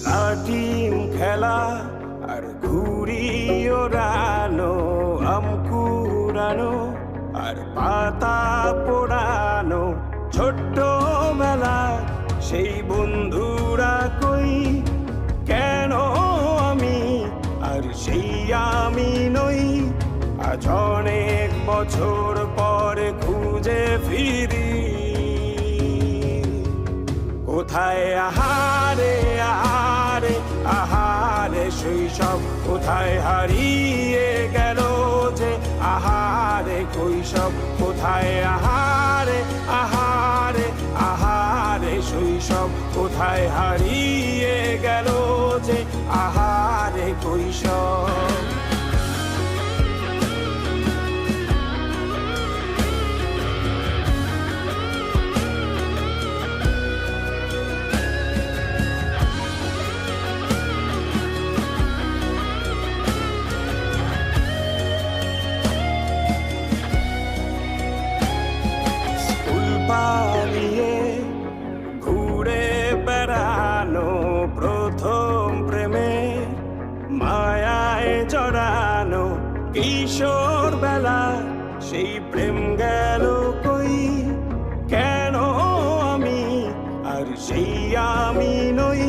লাটিম খেলা আর ঘুড়ি ওড়ানো, আম কুড়ানো আর পাতা পোড়ানো, ছোট্টবেলা সেই বন্ধুরা কই, কেন আমি আর সেই আমি নই। আজ অনেক বছর পরে খুঁজে ফিরি, কোথায় আহারে আহারে আহারে শৈশব, কোথায় হারিয়ে গেল যে আহারে কৈশব, কোথায় আহারে আহারে আহারে শৈশব, কোথায় হারিয়ে গেল যে আহারে কৈশব। পালিয়ে ঘুরে বেড়ানো, প্রথম প্রেমে মায়ায় জড়ানো, কিশোর বেলা সেই প্রেম গেল কই, কেন আমি আর সেই আমি নই।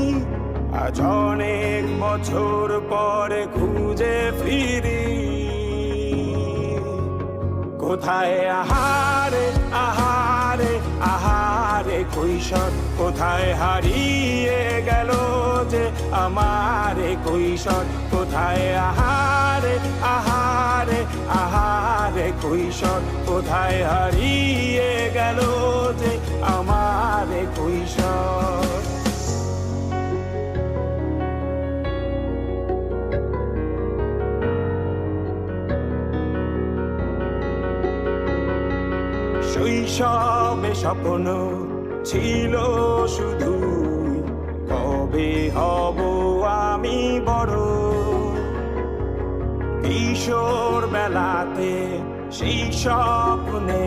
আজ অনেক বছর পরে খুঁজে ফিরি, কোথায় আহারে আহারে আহারে কৈশোর, কোথায় হারিয়ে গেল যে আমারে কৈশোর, কোথায় আহারে আহারে আহারে কৈশোর, কোথায় হারিয়ে গেল যে আমারে কৈশোর। শৈশবে স্বপ্ন ছিল শুধু, কবে হব আমি বড়। কিশোর বেলাতে সেই স্বপ্নে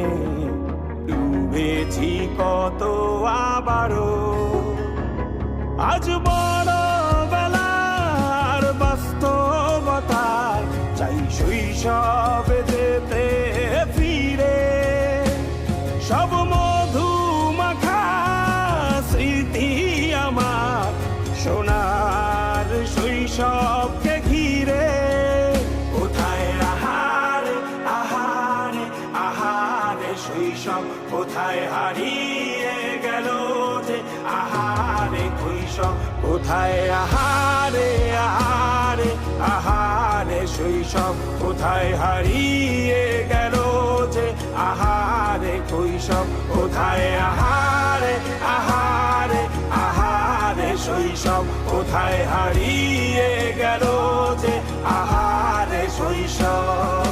ডুবেছি কত আবারও, আজ বড় বেলার বাস্তবতায় চাই শৈশবে যেতে ফিরে। সব মধু মাখা স্মৃতি আমার সোনার শৈশবকে ঘিরে, কোথায় আহারে আহারে আহারে শৈশব, কোথায় হারিয়ে গেল যে আহারে কৈশব, কোথায় আহারে আহারে আহারে শৈশব, কোথায় হারিয়ে গেল যে আহারে কৈশব, কোথায় আহারে আহারে আহারে শৈশব, কোথায় হারিয়ে গেল যে আহারে শৈশব।